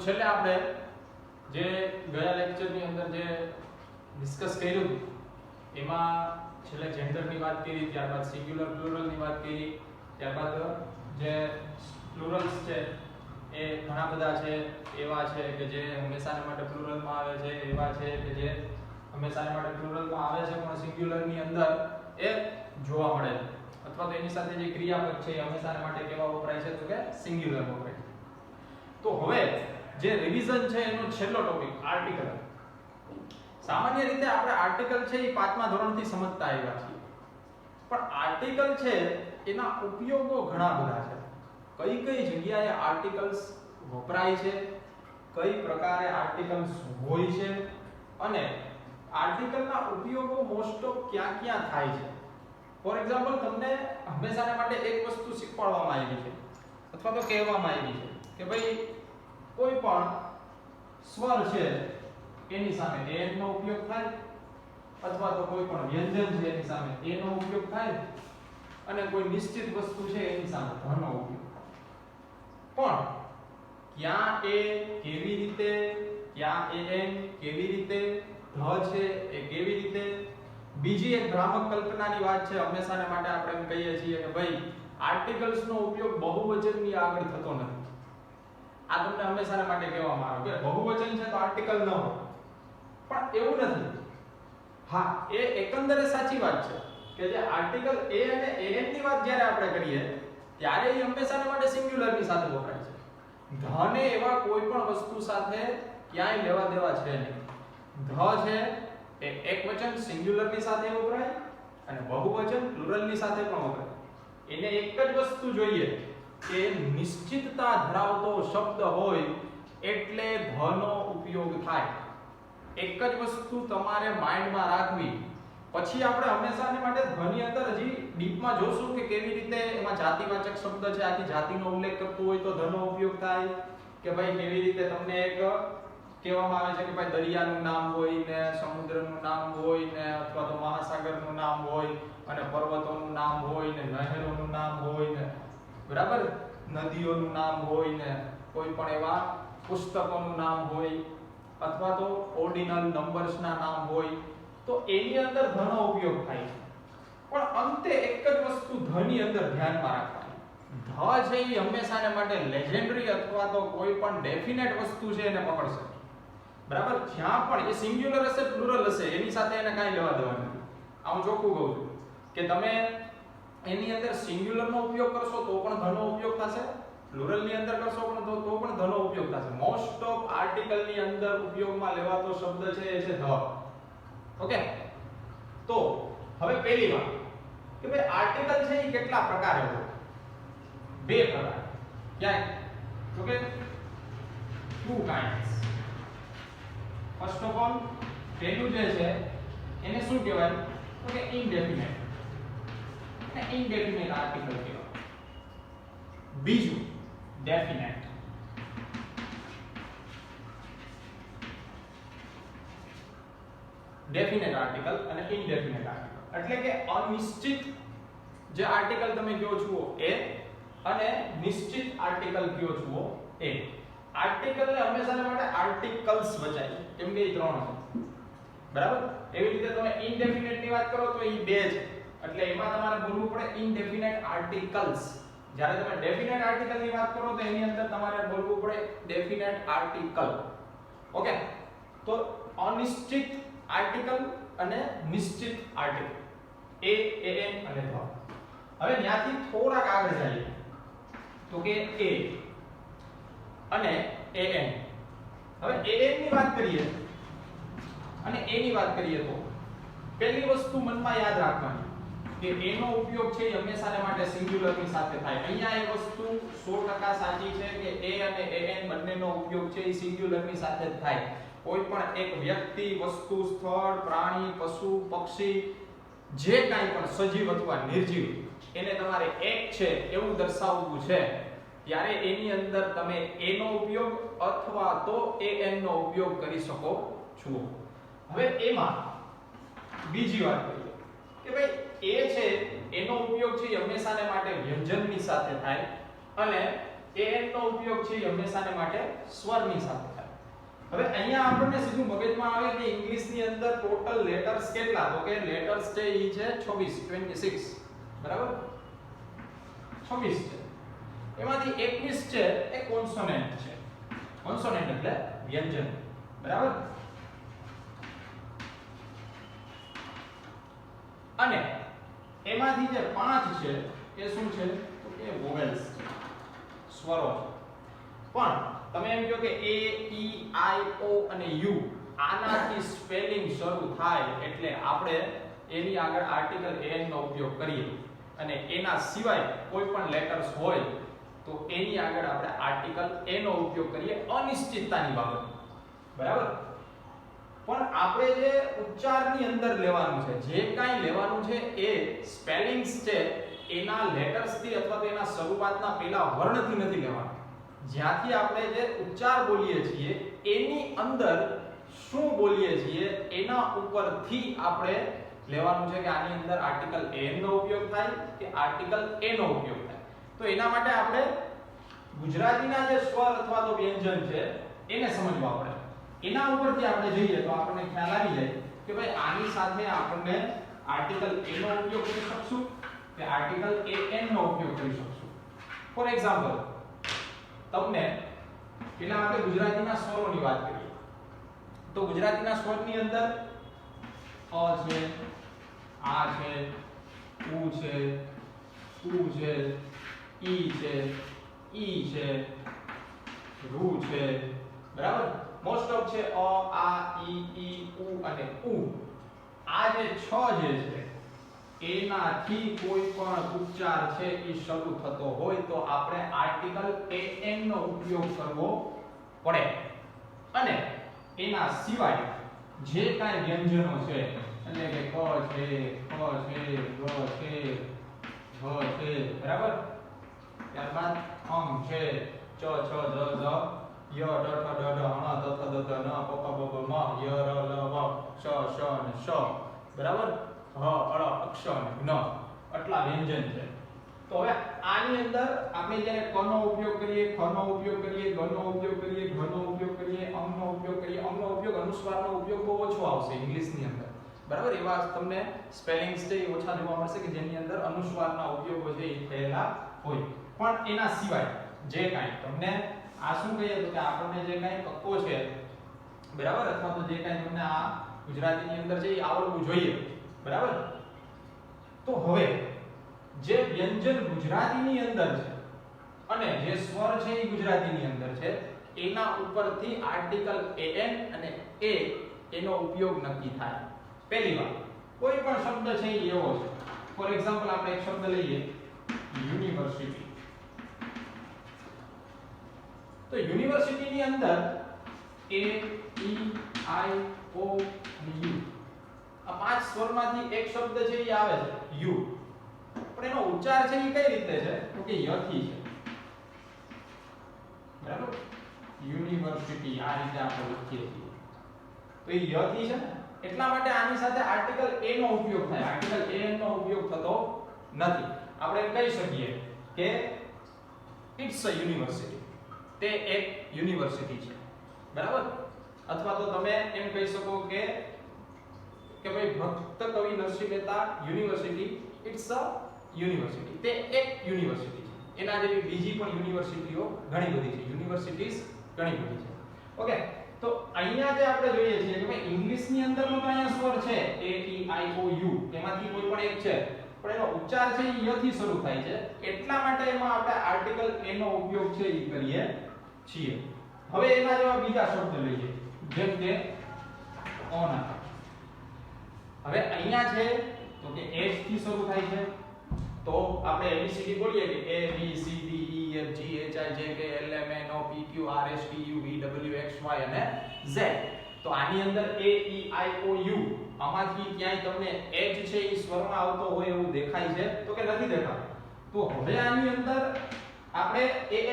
છેલ્લે આપણે જે ગયા લેક્ચરની અંદર જે ડિસ્કસ કર્યું એમાં છેલ્લે જેન્ડરની વાત કરી, ત્યારબાદ સિંગ્યુલર પ્લુરલની વાત કરી, ત્યારબાદ જે પ્લુરલ્સ છે એ ઘણા બધા છે, એવા છે કે જે હંમેશાને માટે પ્લુરલમાં આવે છે, એવા છે કે જે હંમેશાને માટે પ્લુરલમાં આવે છે પણ સિંગ્યુલરની અંદર એ જોવા મળે છે, અથવા તો એની સાથે જે ક્રિયાપદ છે એ હંમેશાને માટે કેવા વપરાય છે તો કે સિંગ્યુલર વપરાય છે. તો હવે જે રિવિઝન છે એનો છેલ્લો ટોપિક આર્ટિકલ. સામાન્ય રીતે આપણે આર્ટિકલ છે એ 5મા ધોરણથી સમજતા આવ્યા છીએ, પણ આર્ટિકલ છે એના ઉપયોગો ઘણા બધા છે. કઈ કઈ જગ્યાએ આર્ટિકલ્સ વપરાય છે, કઈ પ્રકારે આર્ટિકલ્સ હોય છે, અને આર્ટિકલના ઉપયોગો મોસ્ટ ઓફ ક્યાં ક્યાં થાય છે. ફોર એક્ઝામ્પલ તમને હંમેશાને માટે એક વસ્તુ શીખવાડવામાં આવી છે અથવા તો કહેવામાં આવી છે કે ભાઈ કોઈ પણ સ્વર છે એની સામે એન નો ઉપયોગ થાય, અથવા તો કોઈ પણ વ્યંજન છે એની સામે એ નો ઉપયોગ થાય, અને કોઈ નિશ્ચિત વસ્તુ છે એની સામે ધ નો ઉપયોગ થાય. પણ ક્યાં એ કેવી રીતે, ક્યાં એન કેવી રીતે, ધ છે એ કેવી રીતે. બીજી એક ભ્રામક કલ્પનાની વાત છે, હંમેશાને માટે આપણે એમ કહીએ છીએ કે ભાઈ આર્ટિકલ્સ નો ઉપયોગ બહુવચનની આગળ થતો નથી. આ તમને હંમેશાને માટે કહેવામાં આવે કે બહુવચન છે તો આર્ટિકલ ન હોય, પણ એવું નથી. હા, એ એકંદરે સાચી વાત છે કે જે આર્ટિકલ એ અને એન ની વાત જ્યારે આપણે કરીએ ત્યારે એ હંમેશાને માટે સિંગ્યુલર ની સાથે વપરાય છે. ધ ને એવા કોઈ પણ વસ્તુ સાથે ક્યાંય લેવા દેવા છે નહીં. ધ છે એ એકવચન સિંગ્યુલર ની સાથે વપરાય અને બહુવચન પ્લુરલ ની સાથે પણ વપરાય. એને એક જ વસ્તુ જોઈએ કે નિશ્ચિતતા ધરાવતો શબ્દ હોય એટલે ધ નો ઉપયોગ થાય. એક જ વસ્તુ તમારે માઇન્ડમાં રાખવી. પછી આપણે હંમેશાને માટે ધ ની અંદર હજી ડીપમાં જોશું કે કેવી રીતે એમાં જાતિવાચક શબ્દ છે, આખી જાતિનો ઉલ્લેખ કરતો હોય તો ધ નો ઉપયોગ થાય, કે ભાઈ કેવી રીતે તમને એક કહેવામાં આવે છે કે ભાઈ દરિયાનું નામ હોય ને, સમુદ્રનું નામ હોય ને, અથવા તો મહાસાગરનું નામ હોય, અને પર્વતોનું નામ હોય ને, નહેરોનું નામ હોય ને, બરાબર, નદીઓનું નામ હોય ને, કોઈ પણ એવા પુસ્તકોનું નામ હોય, અથવા તો ઓર્ડિનલ નંબર્સના નામ હોય, તો એની અંદર ધ નો ઉપયોગ થાય છે. પણ અંતે એક જ વસ્તુ ધ ની અંદર ધ્યાનમાં રાખવાની, ધ છે એ હંમેશાને માટે લેજેન્ડરી અથવા તો કોઈ પણ ડેફિનેટ વસ્તુ છે એને પકડશે. બરાબર, જ્યાં પણ એ સિંગ્યુલર હશે પ્લુરલ હશે એની સાથે એને કાંઈ લેવા દેવા નથી. આ હું ચોખ્ખું કહું છું કે તમે એની અંદર સિંગ્યુલર નો ઉપયોગ કરશો તો પણ ધ નો ઉપયોગ થશે, પ્લુરલ ની અંદર કરશો પણ તો પણ ધ નો ઉપયોગ થશે. મોસ્ટ ઓફ આર્ટિકલ ની અંદર ઉપયોગમાં લેવાતો શબ્દ છે એ છે ધ. ઓકે, તો હવે પહેલી વાત કે ભાઈ આર્ટિકલ છે એ કેટલા પ્રકારે હોય? બે પ્રકાર. ક્યાં? તો કે two kinds. First of all પહેલું જે છે એને શું કહેવાય તો કે ઇનડેફિનેટ. ઇનડેફિનેટ આર્ટિકલ કહેવાય. બીજું ડેફિનેટ. ડેફિનેટ આર્ટિકલ અને ઇનડેફિનેટ આર્ટિકલ એટલે કે અનિશ્ચિત જે આર્ટિકલ તમે કહો છો એ અને નિશ્ચિત આર્ટિકલ કહો છો એ. આર્ટિકલ ને હંમેશા માટે આર્ટિકલ્સ વચાય કેમ કે એ ત્રણ છે. બરાબર, એવી રીતે તમે ઇનડેફિનેટ ની વાત કરો તો એ બે છે, એટલે એમાં તમારે બોલવું પડે ઇનડેફિનેટ આર્ટિકલ્સ. જ્યારે તમે ડેફિનેટ આર્ટિકલ ની વાત કરો તો એની અંદર તમારે બોલવું પડે ડેફિનેટ આર્ટિકલ. ઓકે, તો અનિશ્ચિત આર્ટિકલ અને નિશ્ચિત આર્ટિકલ એ એન અને ધ. હવે ત્યાંથી થોડાક આગળ જઈએ તો કે એ અને એન. હવે એન ની વાત કરીએ અને એ ની વાત કરીએ તો પહેલી વસ્તુ મનમાં યાદ રાખવાની કે એનો ઉપયોગ છે એ હંમેશાને માટે સિંગ્યુલર ની સાથે થાય. અહીંયા એ વસ્તુ 100% સાચી છે કે એ અને એન બંનેનો ઉપયોગ છે એ સિંગ્યુલર ની સાથે જ થાય. કોઈ પણ એક વ્યક્તિ, વસ્તુ, સ્થળ, પ્રાણી, પશુ, પક્ષી, જે કાંઈ પણ સજીવ અથવા નિર્જીવ એને તમારે એક છે એવું દર્શાવવું છે ત્યારે એની અંદર તમે એ નો ઉપયોગ અથવા તો એન નો ઉપયોગ કરી શકો છો. હવે એમાં બીજી વાત કરીએ કે ભાઈ એ છે એનો ઉપયોગ છે હંમેશાને માટે વ્યંજનની સાથે થાય અને an નો ઉપયોગ છે એ હંમેશાને માટે સ્વરની સાથે થાય. હવે અહીંયા આપણને સીધું મગજમાં આવે કે ઇંગ્લિશની અંદર ટોટલ લેટર્સ કેટલા? તો કે લેટર્સ છે ઈ છે 26 બરાબર 26 છે. એમાંથી 21 છે એ કોન્સોનન્ટ છે. કોન્સોનન્ટ એટલે વ્યંજન બરાબર. અને એમાંથી જે 5 છે એ શું છે? તો કે વોવેલ્સ છે, સ્વરો છે. પણ તમે એમ કહો કે a e i o અને u આનાથી સ્પેલિંગ શરૂ થાય એટલે આપણે એની આગળ આર્ટિકલ an નો ઉપયોગ કરીએ અને એના સિવાય કોઈ પણ લેટર્સ હોય તો એની આગળ આપણે આર્ટિકલ a નો ઉપયોગ કરીએ અનિશ્ચિતતાની બાબત બરાબર. પણ આપણે જે ઉચ્ચારની અંદર લેવાનું છે, જે કાંઈ લેવાનું છે એ સ્પેલિંગ્સ છે એના લેટર્સથી અથવા તો એના શરૂઆતના પહેલા વર્ણથી નથી લેવાનું. જ્યાંથી આપણે જે ઉચ્ચાર બોલીએ છીએ એની અંદર શું બોલીએ છીએ એના ઉપરથી આપણે લેવાનું છે કે આની અંદર આર્ટિકલ an નો ઉપયોગ થાય કે આર્ટિકલ a નો ઉપયોગ થાય. તો એના માટે આપણે ગુજરાતીના જે સ્વર અથવા તો વ્યંજન છે એને સમજવા પડે. એના ઉપરથી આપણે જોઈએ તો આપણને ખ્યાલ આવી જાય કે ભાઈ આની સાથે આપણને આર્ટિકલ a નો ઉપયોગ કરી શકશું કે આર્ટિકલ an નો ઉપયોગ કરી શકશું. ફોર એક્ઝામ્પલ તમને પેલા આપણે ગુજરાતીના સ્વરોની વાત કરીએ તો ગુજરાતીના સ્વરની અંદર અ છે, આ છે, ઉ છે, ઉ છે, ઈ છે, ઈ છે, રૂ છે બરાબર. મોસ્ટ ઓફ છે અ આ ઈ ઉ અને ઉ. આ જે 6 જે છે એનાથી કોઈ પણ ઉચ્ચાર છે એ શરૂ થતો હોય તો આપણે આર્ટિકલ an નો ઉપયોગ કરવો પડે. અને એના સિવાય જે કાંઈ વ્યંજનો છે એટલે કે ક છે, ખ છે, ગ છે, ઘ છે બરાબર. ત્યારબાદ અંગ છે ચ છ જ ઝ ય ટ ઠ ડ ઢ ણ ત થ દ ધ ન પ પ બ ભ મ ય ર લ વ શ શ અને શ બરાબર. હ અળ અક્ષ અને જ્ઞ આટલા વ્યંજન છે. તો હવે આની અંદર આપણે જ્યારે ક નો ઉપયોગ કરીએ, ખ નો ઉપયોગ કરીએ, ગ નો ઉપયોગ કરીએ, ઘ નો ઉપયોગ કરીએ, અંગ નો ઉપયોગ કરીએ, અંગ નો ઉપયોગ અનુસ્વારનો ઉપયોગ બહુ ઓછો આવશે ઇંગ્લિશની અંદર બરાબર. એવા તમને સ્પેલિંગ્સ છે એ ઓછા જોવા મળશે કે જેની અંદર અનુસ્વારના ઉપયોગો છે એ થયેલા હોય. પણ એના સિવાય જે કાંઈ તમને આ શું કહીએ તો કે આપણને જે કાંઈ કક્કો છે બરાબર અથવા તો જે કાંઈ તમને આ ગુજરાતીની અંદર છે એ આવડવું જોઈએ બરાબર. તો હવે જે વ્યંજન ગુજરાતીની અંદર છે અને જે સ્વર છે એ ગુજરાતીની અંદર છે એના ઉપરથી આર્ટિકલ an અને a એનો ઉપયોગ નક્કી થાય. પહેલી વાત કોઈ પણ શબ્દ છે એ એવો છે. ફોર એક્ઝામ્પલ આપણે એક શબ્દ લઈએ યુનિવર્સિટી. તો યુનિવર્સિટીની અંદર a e i o અને u આ 5 સ્વરમાંથી એક શબ્દ છે એ આવે છે યુ. પણ એનો ઉચ્ચાર છે એ કઈ રીતે છે તો કે ય થી છે બરાબર. યુનિવર્સિટી આ રીતે આપણે લખીએ છીએ તો એ ય થી છે ને એટલા માટે આની સાથે આર્ટિકલ a નો ઉપયોગ થાય. આર્ટિકલ an નો ઉપયોગ થતો નથી. આપણે કહી શકીએ કે ઇટ્સ અ યુનિવર્સિટી, તે એક યુનિવર્સિટી છે બરાબર. અથવા તો તમે એમ કહી શકો કે ભાઈ ભક્ત કવિ Narsinh Mehta university it's a university, તે એક યુનિવર્સિટી છે. એના જેવી બીજી પણ યુનિવર્સિટીઓ ઘણી બધી છે, યુનિવર્સિટીઝ ઘણી બધી છે. ઓકે. તો અહીંયા જે આપણે જોઈએ છીએ કે ભાઈ ઇંગ્લિશની અંદરનો તો અહીંયા સ્વર છે a e i o u એમાંથી કોઈ પણ એક છે પણ એનો ઉચ્ચાર છે એ ય થી શરૂ થાય છે એટલા માટે એમાં આપણે આર્ટિકલ a નો ઉપયોગ છે એ કરીએ છીએ. હવે એના જેવા બીજા શબ્દ લઈએ જેમ કે ઓના. હવે અહીંયા છે તો કે h થી શરૂ થાય છે તો આપણે ABCD બોલીએ કે A B C D E F G H I J K L M N O P Q R S T U V W X Y અને Z. તો આની અંદર A E I O U આમાંથી ક્યાંય તમને h છે એ સ્વરમાં આવતો હોય એવું દેખાય છે તો કે નથી દેખાતું. તો હવે આની અંદર આપણે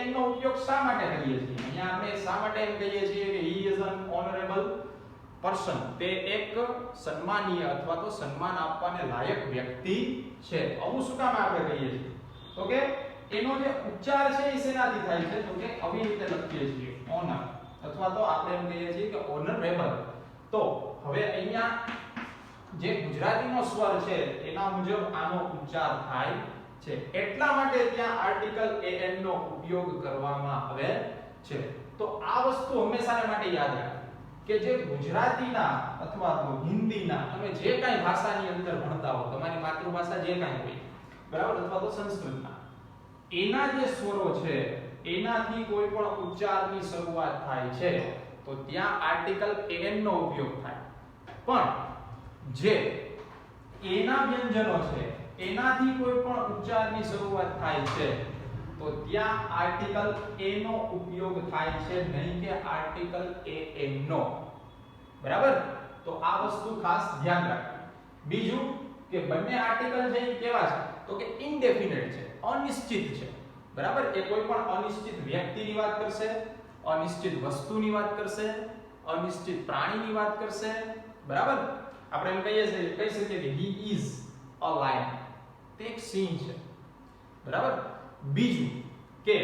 an નો ઉપયોગ શા માટે કરીએ છીએ? અહીંયા આપણે શા માટે એમ કહીએ છીએ કે he is an honorable person, તે એક સન્માનીય અથવા તો સન્માન આપવાને લાયક વ્યક્તિ છે. આવું શું કામ આપણે કહીએ છીએ તો કે એનો જે ઉચ્ચાર છે એ શેનાથી થાય છે? તો કે આવી રીતે લખીએ છીએ ઓનર, અથવા તો આપણે એમ કહીએ છીએ કે ઓનરેબલ. તો હવે અહીંયા જે ગુજરાતીનો સ્વર છે એના મુજબ આનો ઉચ્ચાર થાય છે, એટલા માટે ત્યાં આર્ટિકલ an નો ઉપયોગ કરવામાં આવે છે. તો આ વસ્તુ હંમેશા માટે યાદ રાખો કે જે ગુજરાતીના અથવા તો હિન્દીના તમે જે કાંઈ ભાષાની અંદર ભણતા હો, તમારી માતૃભાષા જે કાંઈ હોય, બરાબર, અથવા તો સંસ્કૃતના, એના જે સ્વરો છે એનાથી કોઈ પણ ઉચ્ચારની શરૂઆત થાય છે તો ત્યાં આર્ટિકલ an નો ઉપયોગ થાય. પણ જે એના વ્યંજનો છે એનાથી કોઈ પણ ઉચ્ચારની શરૂઆત થાય છે તો ત્યાં આર્ટિકલ a નો ઉપયોગ થાય છે, નહીં કે આર્ટિકલ an નો. બરાબર? તો આ વસ્તુ ખાસ ધ્યાન રાખો. બીજું કે બંને આર્ટિકલ છે એ કેવા છે? તો કે ઇનડેફિનેટ છે, અનિશ્ચિત છે. બરાબર? એ કોઈ પણ અનિશ્ચિત વ્યક્તિની વાત કરશે, અનિશ્ચિત વસ્તુની વાત કરશે, અનિશ્ચિત પ્રાણીની વાત કરશે. બરાબર? આપણે એમ કહી શકીએ કે he is a lion. તે એક સિંહ છે. બરાબર? બીજું કે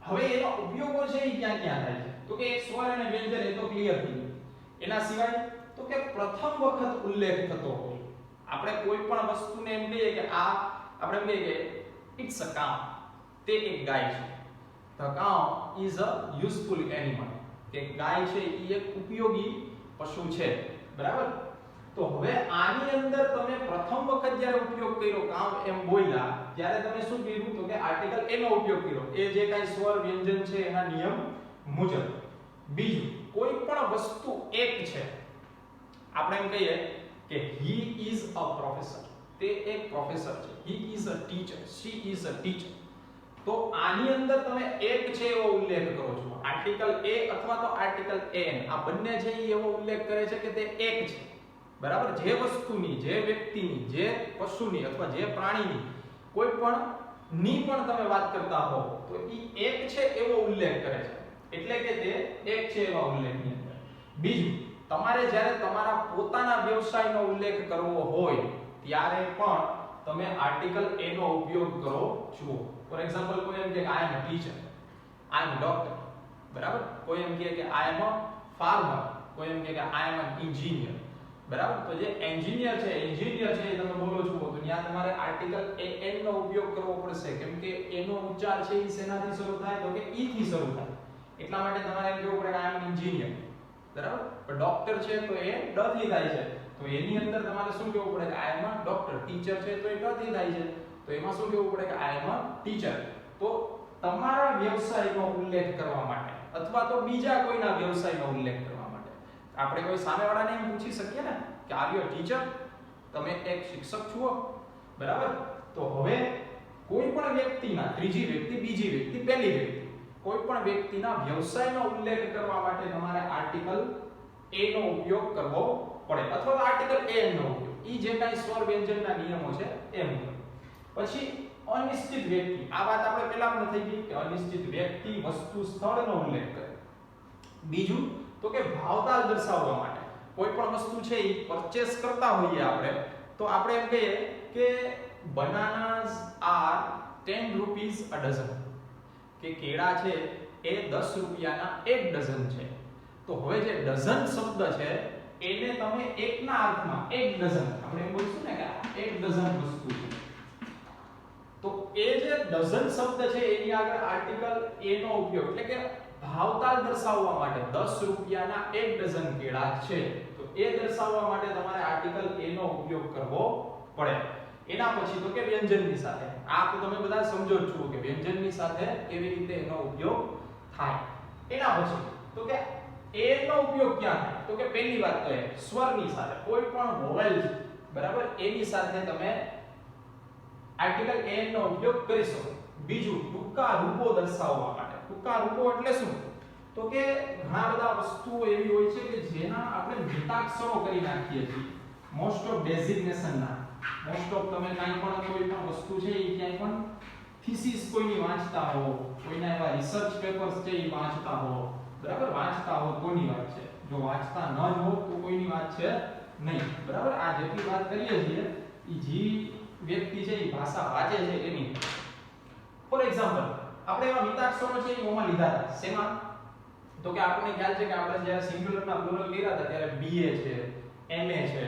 હવે એનો ઉપયોગો છે એ ક્યાં ક્યાં થાય છે? તો કે એક સ્વર અને વ્યંજન, એ તો ક્લિયર થઈ ગયું. એના સિવાય તો કે પ્રથમ વખત ઉલ્લેખ થતો હોય. આપણે કોઈ પણ વસ્તુને એમ કહીએ કે આ, આપણે એમ કહીએ કે ઇટ્સ અ કાઉ, તે એક ગાય છે. The cow is a useful animal. કે ગાય છે એ એક ઉપયોગી પશુ છે. બરાબર? તો હવે આની અંદર તમે પ્રથમ વખત જ્યારે ઉપયોગ કર્યો, કામ એમ બોલ્યા, ત્યારે તમે શું કર્યું? તો કે આર્ટિકલ a નો ઉપયોગ કર્યો, એ જે કાંઈ સ્વર વ્યંજન છે એના નિયમ મુજબ. બીજું, કોઈ પણ વસ્તુ એક છે, આપણે એમ કહીએ કે he is a professor, તે એક પ્રોફેસર છે. he is a teacher, she is a teacher. તો આની અંદર તમે એક છે એવો ઉલ્લેખ કરો છો. આર્ટિકલ a અથવા તો આર્ટિકલ an, આ બંને છે એ એવો ઉલ્લેખ કરે છે કે તે એક છે. બરાબર? જે વસ્તુની, જે વ્યક્તિની, જે પશુની અથવા જે પ્રાણીની કોઈ પણ ની પણ તમે વાત કરતા હો તો એ એક છે એવો ઉલ્લેખ કરે છે. એટલે કે તે એક છે એવા ઉલ્લેખની અંદર. બીજું, તમારે જ્યારે તમારા પોતાના વ્યવસાયનો ઉલ્લેખ કરવો હોય ત્યારે પણ તમે આર્ટિકલ a નો ઉપયોગ કરો છો. ફોર એક્ઝામ્પલ, કોઈ એમ કહે કે આઈ એમ a teacher, I M a doctor. બરાબર? કોઈ એમ કહે કે આઈ એમ અ ફાર્મર, કોઈ એમ કહે કે આઈ એમ એન એન્જિનિયર. બરાબર? તો જે એન્જિનિયર છે એ તમે બોલો છો તો ત્યાં તમારે આર્ટિકલ an નો ઉપયોગ કરવો પડશે, કેમ કે એનો ઉચ્ચાર છે એ શેનાથી શરૂ થાય? તો કે e થી શરૂ થાય. એટલા માટે તમારે એમ કહેવું પડે કે આઈ એમ એન્જિનિયર. બરાબર? પણ ડોક્ટર છે તો એ ડ થી થાય છે, તો એની અંદર તમારે શું કહેવું પડે કે આઈ એમ અ ડોક્ટર. ટીચર છે તો એ ટ થી થાય છે, તો એમાં શું કહેવું પડે કે આઈ એમ અ ટીચર. તો તમારા વ્યવસાયનો ઉલ્લેખ કરવા માટે અથવા તો બીજા કોઈના વ્યવસાયનો ઉલ્લેખ કરવા માટે આપણે કોઈ સામેવાળાને એમ પૂછી શકીએ ને કે આર યુ અ ટીચર? તમે એક શિક્ષક છો? બરાબર? તો હવે કોઈ પણ વ્યક્તિના, ત્રીજી વ્યક્તિ, બીજી વ્યક્તિ, પહેલી વ્યક્તિ, કોઈ પણ વ્યક્તિના વ્યવસાયનો ઉલ્લેખ કરવા માટે તમારે આર્ટિકલ a નો ઉપયોગ કરવો પડે, અથવા તો આર્ટિકલ an નો ઉપયોગ. ઈ જે કાંઈ સ્વર વ્યંજનના નિયમો છે એ મુજબ. પછી અનિશ્ચિત વ્યક્તિ, આ વાત આપણે પહેલા પણ થઈ ગઈ કે અનિશ્ચિત વ્યક્તિ, વસ્તુ, સ્થળનો ઉલ્લેખ કરે. બીજું તો કે ભાવતાલ દર્શાવવા માટે કોઈ પણ વસ્તુ છે એ પરચેસ કરતા હોઈએ આપણે, તો આપણે એમ કહીએ કે bananas are 10 rupees a dozen, કે કેળા છે એ 10 રૂપિયાના એક ડઝન છે. તો હવે જે ડઝન શબ્દ છે એને તમે એકના અર્થમાં એક ડઝન, આપણે એમ બોલશું ને કે એક ડઝન વસ્તુ છે, તો એ જે ડઝન શબ્દ છે એની આગળ આર્ટિકલ a નો ઉપયોગ, એટલે કે ભાવતાલ દર્શાવવા માટે 10 રૂપિયાના એક ડઝન કેળા છે, તો એ દર્શાવવા માટે તમારે આર્ટિકલ a નો ઉપયોગ કરવો પડે. એના પછી તો કે વ્યંજનની સાથે, આ તો તમે બધા સમજો જ છો કે વ્યંજનની સાથે કેવી રીતે એનો ઉપયોગ થાય. એના પછી તો કે a નો ઉપયોગ ક્યાં થાય? તો કે પહેલી વાત તો એ સ્વરની સાથે, કોઈ પણ વોવેલ, બરાબર, એની સાથે તમે આર્ટિકલ an નો ઉપયોગ કરી શકો. બીજું, ટૂંકા રૂપો દર્શાવવા માટે. ટૂંકા રૂપો એટલે શું? તો કે ઘણા બધા વસ્તુઓ એવી હોય છે કે જેના આપણે મિતાક્ષરો કરી નાખીએ છીએ. મોસ્ટ ઓફ ડેઝિગ્નેશન ના, મોસ્ટ ઓફ તમે કાંઈ પણ કોઈ પણ વસ્તુ છે એ ક્યાંય પણ થીસીસ કોઈની વાંચતા હો, કોઈના એવા રિસર્ચ પેપર્સ છે એ વાંચતા હો, બરાબર, વાંચતા હો કોની વાત છે? જો વાંચતા ન હો તો કોઈની વાત છે નહીં. બરાબર? આ જેટલી વાત કરીએ છીએ એ જી વ્યક્તિ છે એ ભાષા વાંચે છે એની. ફોર એક્ઝામ્પલ આપણે એવા મિતાક્ષરો છે એ ઓમાં લીધા હતા. શેમાં? તો કે આપણને ખ્યાલ છે કે આપણે જ્યારે સિંગ્યુલર ના પ્લુરલ કર્યા હતા ત્યારે BA છે, MA છે,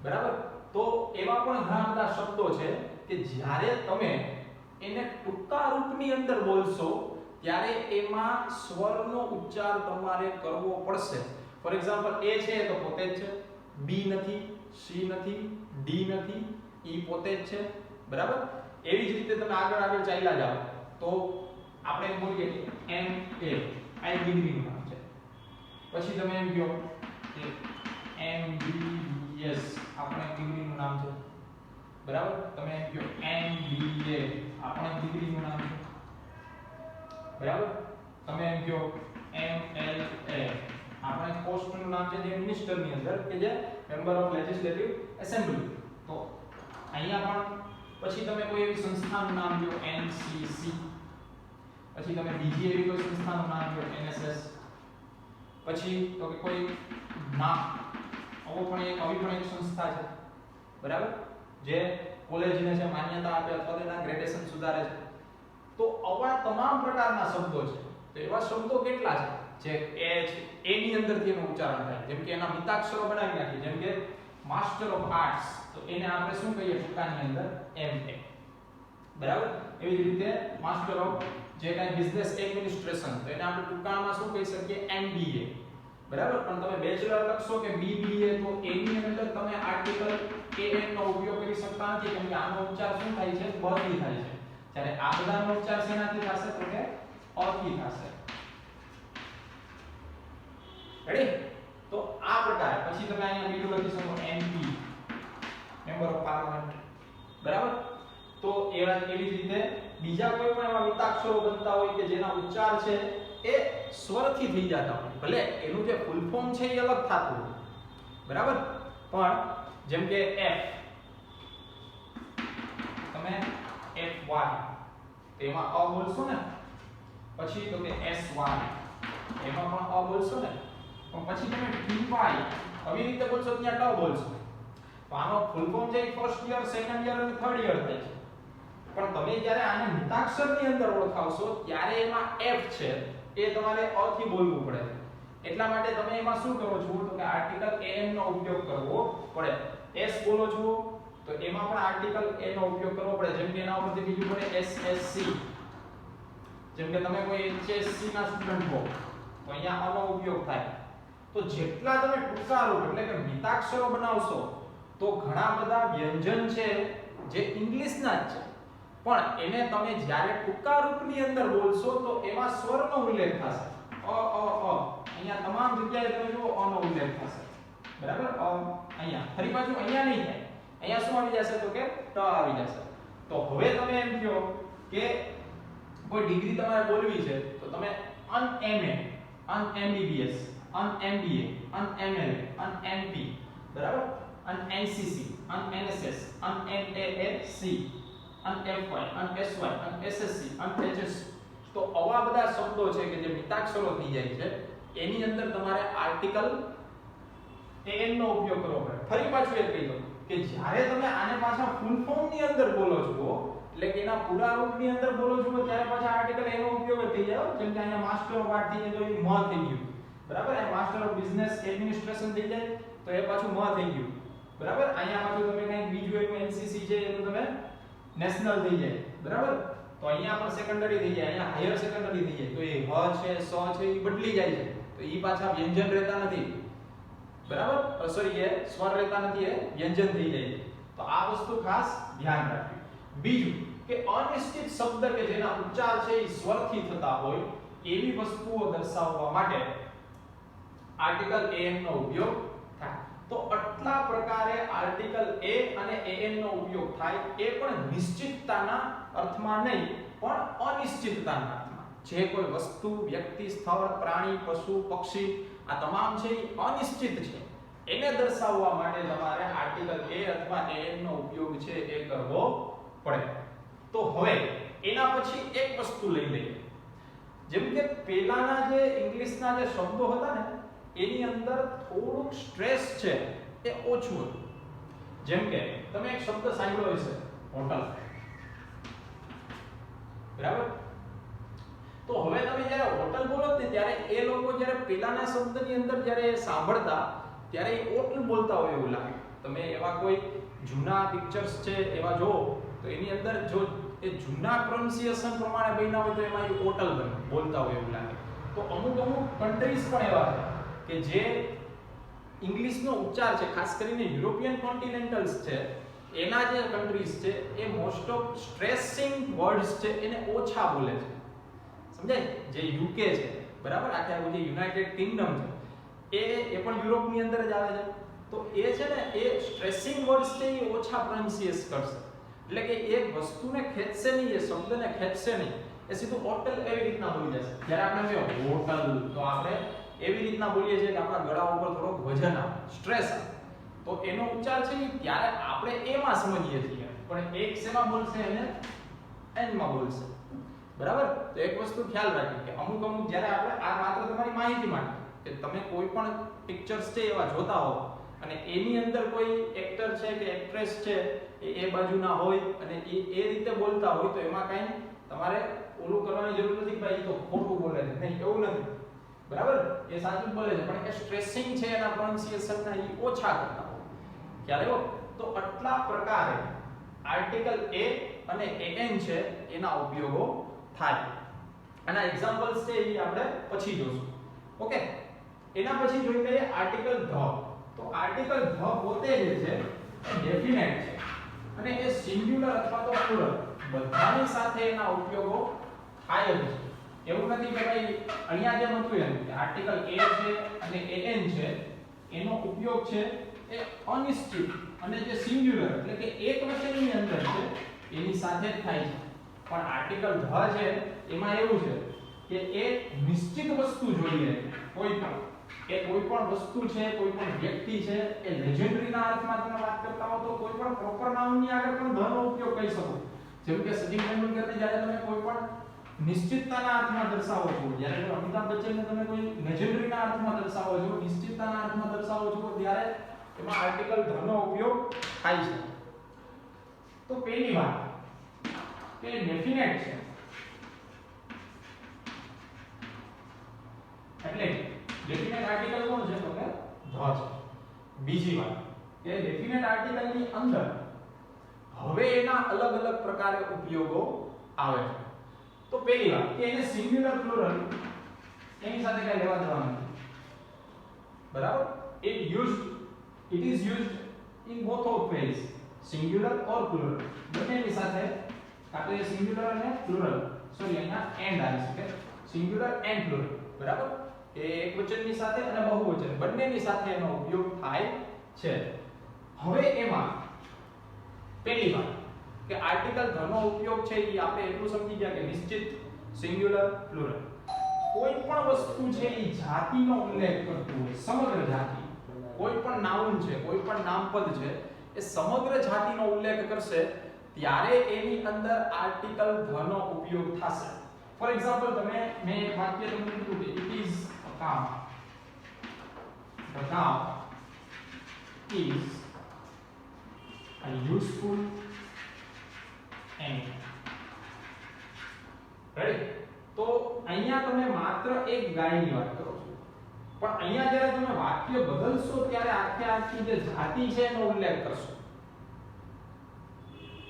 બરાબર? તો એવા પણ ઘણા બધા શબ્દો છે કે જ્યારે તમે એને ટૂંકા રૂપની અંદર બોલશો ત્યારે એમાં સ્વરનો ઉચ્ચાર તમારે કરવો પડશે. ફોર એક્ઝામ્પલ A છે તો પોતે જ છે, B નથી, C નથી, D નથી, E પોતે જ છે, બરાબર? એવી જ રીતે તમે આગળ ચાલ્યા જાઓ તો આપણે એમ બોલીએ MA આ ડિગ્રીનું નામ છે. પછી તમે એમ કહો કે MBBS આપણે ડિગ્રીનું નામ છે, બરાબર? તમે એમ કહો MBA આપણે ડિગ્રીનું નામ છે, બરાબર? તમે એમ કહો MLA આપણે પોસ્ટનું નામ છે જે મિનિસ્ટરની અંદર કે જે મેમ્બર ઓફ લેજિસ્લેટિવ એસેમ્બલી. તો અહીંયા પણ પછી તમે કોઈ એવી સંસ્થાનું નામ લો NCC, પછી તમે બીજી એવી કોઈ સંસ્થાનું નામ લો NSS, પછી તો કે કોઈ ના આવી પણ એક સંસ્થા છે, બરાબર? જે કોલેજને છે માન્યતા આપે અથવા તેના ગ્રેડેશન સુધારે છે. તો આવા તમામ પ્રકારના શબ્દો છે. તો એવા શબ્દો કેટલા છે જે A ની અંદરથી એનું ઉચ્ચારણ થાય, જેમ કે એના મિતાક્ષરો બનાવી નાખીએ, જેમ કે માસ્ટર ઓફ આર્ટ્સ તો એને આપણે શું કહીએ ટૂંકાની અંદર MA, બરાબર? એવી જ રીતે માસ્ટર ઓફ જે કાંઈ બિઝનેસ એડમિનિસ્ટ્રેશન તો એને આપણે ટૂંકામાં શું કહી શકીએ MBA, બરાબર? પણ તમે બેચલર લખશો કે BBA તો એની અંદર તમે આર્ટિકલ AN નો ઉપયોગ કરી શકતા નથી, કેમ કે આનો ઉચ્ચાર શું થાય છે બથી થાય છે, જ્યારે આ બધાનો ઉચ્ચાર શેનાથી થશે તો કે અથી થશે. રેડી? તો આ પ્રકારે પછી તમે અહીંયા બીજું લખી શકો MP મેમ્બર ઓફ પાર્લામેન્ટ, બરાબર? તો એવી જ રીતે બીજા કોઈ પણ એવા મિતાક્ષરો બનતા હોય કે જેના ઉચ્ચાર છે એ સ્વરથી થઈ જતા હોય, ભલે એનું જે ફૂલ ફોર્મ છે એ અલગ થતું હોય, બરાબર? પણ જેમ કે F તમે FY તેમાં અ બોલશો ને, પછી તો કે SY એમાં પણ અ બોલશો ને, પણ પછી તમે TY આવી રીતે બોલશો ત્યાં ટ બોલશો. તો આનો ફૂલ ફોર્મ છે ફર્સ્ટ યર, સેકન્ડ યર અને થર્ડ યર થાય છે. પણ તમે જ્યારે આને મિતાક્ષરની અંદર ઓળખાવશો ત્યારે એમાં F છે એ તમારે અ થી બોલવું પડે. એટલા માટે તમે એમાં શું કરો છો તો કે આર્ટિકલ AN નો ઉપયોગ કરવો પડે. S બોલો છો તો એમાં પણ આર્ટિકલ A નો ઉપયોગ કરવો પડે, જેમ કે એના ઉપરથી બીજું પડે SSC. જેમ કે તમે કોઈ HSC ના સ્ટુડન્ટ હો તો અહીંયા અ નો ઉપયોગ થાય. તો જેટલા તમે ટૂંકા રૂપ એટલે કે મિતાક્ષરો બનાવશો તો ઘણા બધા વ્યંજન છે જે ઇંગ્લિશના જ છે, પણ એને તમે જ્યારે ટૂંકા રૂપની અંદર બોલશો તો એમાં સ્વરનો ઉલ્લેખ થશે. અહીંયા તમામ જગ્યાએ તમે જુઓ અ નો ઉલ્લેખ થશે, બરાબર? અહીંયા ફરી પાછું અહીંયા નહીં થાય, અહીંયા શું આવી જશે તો કે ટ આવી જશે. તો હવે તમે એમ કહો કે કોઈ ડિગ્રી તમારે બોલવી છે તો તમે UNMA, UNMBBS, UNMBA, UNMLA, UNMP, બરાબર? UNNCC, UNNSS, UNNAAC, UNFY, UNSY, UNSSC, UNHS. તો આવા બધા શબ્દો છે કે જે મિતાક્ષરો થઈ જાય છે એની અંદર તમારે આર્ટિકલ AN નો ઉપયોગ કરવો પડે. ફરી પાછું એ કહી દઉં કે જ્યારે તમે આને પાછા ફૂલ ફોર્મ ની અંદર બોલો છો એટલે કે એના પૂરા રૂપની અંદર બોલો છો ત્યારે પાછા આર્ટિકલ A નો ઉપયોગ થઈ જાય. જેમ કે અહીંયા માસ્ટર ઓફ આર્ટ થી તો એ મ થઈ ગયું, બરાબર? આ માસ્ટર ઓફ બિઝનેસ એડમિનિસ્ટ્રેશન થઈ જાય તો એ પાછું મ થઈ ગયું, બરાબર? અહીંયા પાછું તમે કંઈક બીજું એનું NCC છે એનું તમે નેશનલ થઈ જાય, બરાબર? તો અહીંયા પણ સેકન્ડરી થઈ જાય, અહીંયા હાયર સેકન્ડરી થઈ જાય. તો એ હ છે, સ છે એ બદલી જાય છે. તો એ પાછા વ્યંજન રહેતા નથી, બરાબર? સોરી એ સ્વર રહેતા નથી, એ વ્યંજન થઈ જાય છે. તો આ વસ્તુ ખાસ ધ્યાન રાખવી. બીજું કે અનિશ્ચિત શબ્દ કે જેના ઉચ્ચાર છે એ સ્વરથી થતા હોય એવી વસ્તુઓ દર્શાવવા માટે આર્ટિકલ AN નો ઉપયોગ થાય. તો આટલા પ્રકારે આર્ટિકલ A અને AN નો ઉપયોગ થાય એ પણ નિશ્ચિતતાના અર્થમાં નહીં પણ અનિશ્ચિતતાના અર્થમાં. જે કોઈ વસ્તુ, વ્યક્તિ, સ્થળ, પ્રાણી, પશુ, પક્ષી આ તમામ છે એ અનિશ્ચિત છે એને દર્શાવવા માટે તમારે આર્ટિકલ A અથવા AN નો ઉપયોગ છે એ કરવો પડે. તો હવે એના પછી એક વસ્તુ લઈ લઈએ. જેમ કે પહેલાના જે ઇંગ્લિશના જે શબ્દો હતા ને એની અંદર થોડુંક સ્ટ્રેસ છે એ ઓછું હતું. જેમ કે તમે એક શબ્દ સાંભળ્યો હશે હોટલ. બરાબર. તો હવે તમે જ્યારે હોટલ બોલો ને ત્યારે એ લોકો જ્યારે પેલાના શબ્દની અંદર જ્યારે સાંભળતા ત્યારે એ હોટલ બોલતા હોય એવું લાગે. તમે એવા કોઈ જૂના પિક્ચર્સ છે એવા જો તો એની અંદર જો એ જૂના પ્રોનાઉન્સિએશન પ્રમાણે બન્યા હોય તો એમાં એ હોટલ બોલતા હોય એવું લાગે. તો અમુક કન્ટ્રીઝ પણ એવા છે કે જે ઇંગ્લિશનો ઉચ્ચાર છે, ખાસ કરીને યુરોપિયન કોન્ટિનેન્ટલ્સ છે, એના જે કન્ટ્રીઝ છે એ મોસ્ટ ઓફ સ્ટ્રેસિંગ વર્ડ્સ છે એને ઓછા બોલે છે. સમજાય? જે યુકે છે, બરાબર, આખા જે યુનાઇટેડ કિંગડમ છે એ પણ યુરોપની અંદર જ આવે છે. તો એ છે ને એ સ્ટ્રેસિંગ વર્ડ્સ છે એ ઓછા પ્રોનાઉન્સિએટ કરશે. એટલે કે એક વસ્તુને ખેંચશે નહીં, એ શબ્દને ખેંચશે નહીં, એ સીધું હોટલ એવી રીતના બોલી જશે. જ્યારે આપણે કહ્યું હોટલ તો આપણે એવી રીતના બોલીએ છીએ કે આપણા ગળા ઉપર થોડોક વજન આવે, સ્ટ્રેસ આવે. તો એનો ઉચ્ચાર છે એ ત્યારે આપણે એમાં સમજીએ છીએ, પણ એક શેમાં બોલશે એને એનમાં બોલશે. બરાબર. તો એક વસ્તુ ખ્યાલ રાખી કે અમુક જ્યારે આપણે આ માત્ર તમારી માહિતી માટે કે તમે કોઈ પણ પિક્ચર્સ છે એવા જોતા હો અને એની અંદર કોઈ એક્ટર છે કે એક્ટ્રેસ છે એ બાજુના હોય અને એ રીતે બોલતા હોય તો એમાં કઈ તમારે ઓલું કરવાની જરૂર નથી કે ભાઈ તો ખોટું બોલે છે. નહીં, એવું નથી. બરાબર, એ સાચું બોલે છે પણ એ સ્ટ્રેસિંગ છે એના પ્રોનાઉન્સિએશનના એ ઓછા કરતા હોય. ખ્યાલ આવ્યો? તો આટલા પ્રકારે આર્ટિકલ એ અને an છે એના ઉપયોગો થાય. આના એક્ઝામ્પલ્સ છે એ આપણે પછી જોશું. ઓકે, એના પછી જોઈ લઈએ આર્ટિકલ ધ. તો આર્ટિકલ ધ પોતે જે છે એ ડેફિનેટ છે અને એ સિંગ્યુલર અથવા તો પ્લુરલ બધાની સાથે એના ઉપયોગો થાય જ છે. એવું નથી કે ભાઈ અહીંયા જે નહોતું એમ કે આર્ટિકલ a છે અને an છે એનો ઉપયોગ છે એ અનિશ્ચિત અને જે સિંગ્યુલર એટલે કે એક વચનની અંદર છે એની સાથે જ થાય છે. પણ આર્ટિકલ ધ છે એમાં એવું છે કે એ નિશ્ચિત વસ્તુ જોઈએ, કોઈ પણ વસ્તુ છે, કોઈ પણ વ્યક્તિ છે, એ લેજેન્ડરીના અર્થમાં તમે વાત કરતા હો તો કોઈ પણ પ્રોપર નાઉનની આગળ પણ ધનો ઉપયોગ કરી શકો. જેમ કે સચિન તેંડુલકરને જ્યારે તમે કોઈ પણ નિશ્ચિતતાના અર્થમાં દર્શાવો છો, જ્યારે અમિતાભ બચ્ચનને તમે કોઈ લેજેન્ડરીના અર્થમાં દર્શાવો છો, નિશ્ચિતતાના અર્થમાં દર્શાવો છો ત્યારે એમાં આર્ટિકલ ધનો ઉપયોગ થાય છે. તો પહેલી વાત કે ડેફિનેટ છે એટલે ડેફિનેટ આર્ટિકલ કોણ છે તો કે ધ છે. બીજી વાત કે ડેફિનેટ આર્ટિકલની અંદર હવે એના અલગ અલગ પ્રકારે ઉપયોગો આવે છે. તો પહેલી વાત કે એને સિંગ્યુલર પ્લુરલ એની સાથે કઈ લેવા દેવાનું નથી. બરાબર. it is used in both of ways, singular or plural. બંનેની સાથે આપણે સિંગ્યુલર અને પ્લુરલ અહીંયા એન્ડ આવી શકે, સિંગ્યુલર એન્ડ પ્લુરલ. બરાબર. એ એકવચનની સાથે અને બહુવચન બંનેની સાથે એનો ઉપયોગ થાય છે. હવે એમાં પહેલી વાત કે આર્ટિકલ ધનો ઉપયોગ છે એ આપણે એટલું સમજી ગયા કે નિશ્ચિત, સિંગ્યુલર, પ્લુરલ. કોઈ પણ વસ્તુ છે એ જાતિનો ઉલ્લેખ કરતું હોય, સમગ્ર જાતિ, કોઈ પણ નાઉન છે, કોઈ પણ નામપદ છે એ સમગ્ર જાતિનો ઉલ્લેખ કરશે ત્યારે એની અંદર આર્ટિકલ ધનો ઉપયોગ થશે. ફોર એક્ઝામ્પલ મેં એક વાક્ય તમને કીધું કે it is a cow. The cow is a useful animal. Ready? તો અહીંયા તમે માત્ર એક ગાયની વાત કરો છો, પણ અહીંયા જ્યારે તમે વાક્ય બદલશો ત્યારે આખી જે જાતિ છે એનો ઉલ્લેખ કરશો.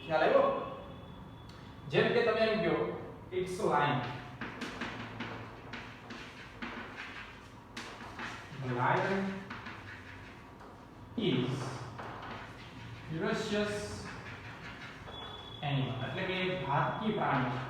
ખ્યાલ આવ્યો? જેમ કે તમે એમ કહો it's lion. The lion is ferocious animal. એટલે કે એક ઘાતકી પ્રાણી છે.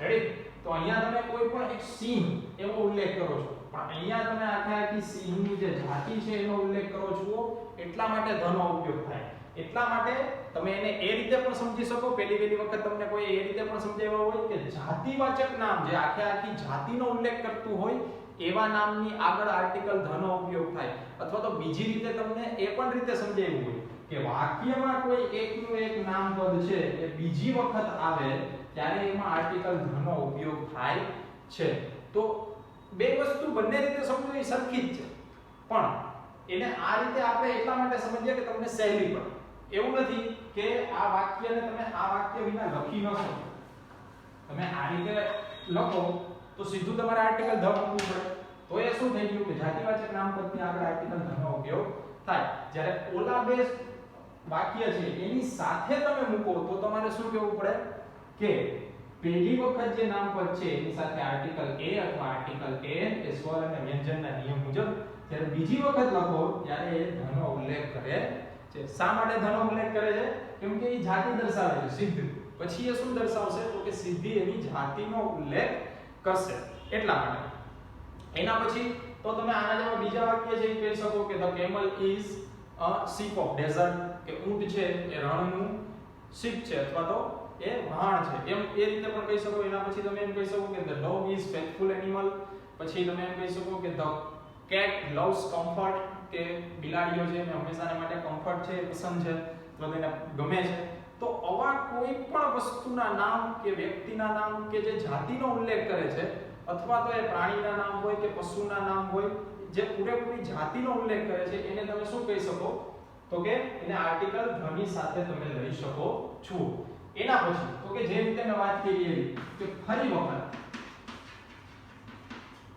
રેડી? તો અહીંયા તમે કોઈ પણ એક સિંહ એવો ઉલ્લેખ કરો છો, પણ અહીંયા તમે આખી સિંહની જે જાતિ છે એનો ઉલ્લેખ કરો છો, એટલા માટે ધનો ઉપયોગ થાય. એટલા માટે તમે એને એ રીતે પણ સમજી શકો, પહેલી વખત તમને કોઈ એ રીતે પણ સમજાવ્યા હોય કે જાતિવાચક નામ જે આખી જાતિનો ઉલ્લેખ કરતું હોય એવા નામની આગળ આર્ટિકલ ધનો ઉપયોગ થાય. અથવા તો બીજી રીતે તમને એ પણ રીતે સમજાવ્યું હોય કે વાક્યમાં કોઈ એકનું એક નામપદ છે એ બીજી વખત આવે ત્યારે એમાં આર્ટિકલ ધનો ઉપયોગ થાય છે. તો બે વસ્તુ બંને રીતે સમજવી સરખી જ છે, પણ એને આ રીતે આપણે એટલા માટે સમજીએ કે તમને સહેલી પડે. એવું નથી કે કે આ વાક્યને તમે આ વાક્ય વિના લખી ન શકો. તમે આ રીતે લખો તો સીધું તમારે આર્ટિકલ ધ મૂકવું પડે. તો એ શું થઈ ગયું કે જાતિવાચક નામપદની આગળ આર્ટિકલ ધ નો ઉપયોગ થાય. જ્યારે ઓલા બે વાક્ય છે એની સાથે તમે મૂકો તો તમારે શું કહેવું પડે કે પહેલી વખત જે નામપદ છે એની સાથે આર્ટિકલ a અથવા આર્ટિકલ a એ સ્વર અને વ્યંજનના નિયમ મુજબ, જ્યારે બીજી વખત લખો ત્યારે એ ધનો ઉલ્લેખ કરે છે. શા માટે ધનો ઉલ્લેખ કરે છે? કેમ કે એ જાતિ દર્શાવે છે સિદ્ધ. પછી એ શું દર્શાવશે તો કે સીધી એની જાતિનો ઉલ્લેખ કરશે એટલા માટે. એના પછી તો તમે આના જેવા બીજા વાક્ય છે એ કહી શકો કે the camel is a sheep of desert, કે ઊંટ છે એ રણનું sheep છે અથવા તો એ વાહણ છે, એમ એ રીતે પણ કહી શકો. એના પછી તમે એમ કહી શકો કે the dog is faithful animal. પછી તમે એમ કહી શકો કે the cat loves comfort, કે બિલાડીઓ છે એને હંમેશાને માટે કમ્ફર્ટ છે પસંદ છે અથવા તેને ગમે છે. તો આવા કોઈ પણ વસ્તુના નામ કે વ્યક્તિના નામ કે જે જાતિનો ઉલ્લેખ કરે છે અથવા તો એ પ્રાણીના નામ હોય કે પશુના નામ હોય જે પૂરેપૂરી જાતિનો ઉલ્લેખ કરે છે એને તમે શું કહી શકો તો કે એને આર્ટિકલ ધની સાથે તમે લઈ શકો છો. એના પછી તો કે જે રીતે મેં વાત કરી એવી કે ફરી વખત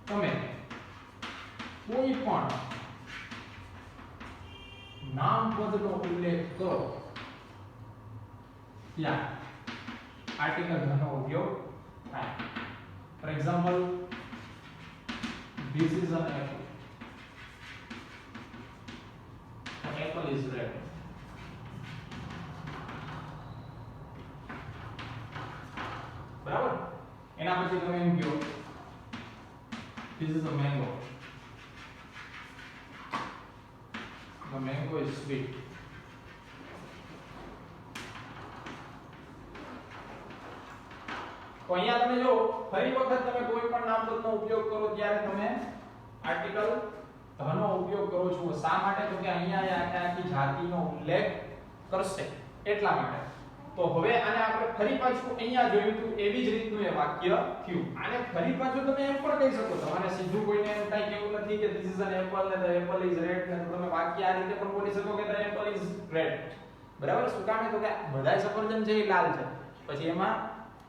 તમે કોઈ પણ નામપદનો ઉલ્લેખ કરો ત્યાં આર્ટિકલ ધનો ઉપયોગ થાય. For example this is an apple. The apple is red. બરાબર. એના પછી તમે એમ કહો this is a mango. The mango is sweet. તો અહીંયા તમે જો ફરી વખત તમે કોઈ પણ નામપદનો ઉપયોગ કરો ત્યારે તમે આર્ટિકલ ધનો ઉપયોગ કરો છો. શા માટે? તો કે અહીંયા આખી જાતિનો ઉલ્લેખ કરશે એટલા માટે. તો હવે આને આપણે ફરી પાછું અહીંયા જોયું હતું એવી જ રીતનું એ વાક્ય થયું. આને ફરી પાછું તમે એમ પણ કહી શકો, તમારે સીધું કોઈને એમ કાઈ કેવું નથી કે this is an apple and the apple is red, ને તમે વાક્ય આ રીતે પણ બોલી શકો કે the apple is red. બરાબર. શું કામ? તો કે બધાય સફરજન છે એ લાલ છે. પછી એમાં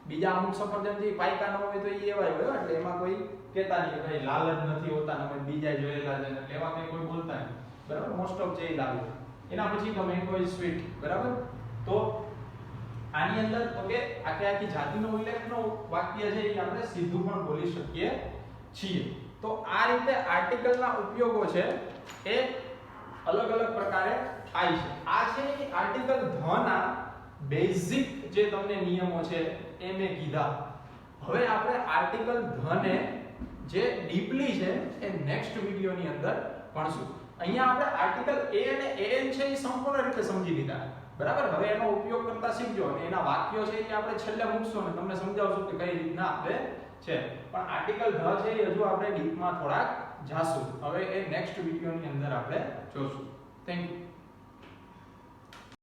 બીજા અમુક સફરજન જે પાયકા ન હોય તો એ એવાય હોય, એટલે એમાં કોઈ કહેતા નહીં કે ભાઈ લાલ જ નથી હોતા ને કોઈ બીજા જોયેલા છે એટલે એવા કંઈ કોઈ બોલતા નહીં. બરાબર. મોસ્ટ ઓફ જે લાલ હોય. એના પછી તો મેંગો ઇઝ સ્વીટ. બરાબર. તો આની અંદર તો કે આખી જાતિનો ઉલ્લેખનો વાક્ય છે એ આપણે સીધું પણ બોલી શકીએ છીએ. તો આ રીતે આર્ટિકલના ઉપયોગો છે એ અલગ અલગ પ્રકારે થાય છે. આ છે એ આર્ટિકલ ધના બેઝિક જે તમને નિયમો છે એ મેં કીધા. હવે આપણે આર્ટિકલ ધને જે ડીપલી છે એ નેક્સ્ટ વિડિયોની અંદર ભણશું. અહીંયા આપણે આર્ટિકલ એ અને એન છે એ સંપૂર્ણ રીતે સમજી લીધા. બરાબર. હવે એનો ઉપયોગ કરતા શીખજો અને એના વાક્યો છે એ આપણે છેલ્લે મૂકશું અને તમને સમજાવશું કે કઈ રીતના આપણે છે. પણ આર્ટિકલ ધ છે એ હજુ આપણે ડીપમાં થોડાક જાશું. હવે એ નેક્સ્ટ વિડિયોની અંદર આપણે જોશું. Thank you.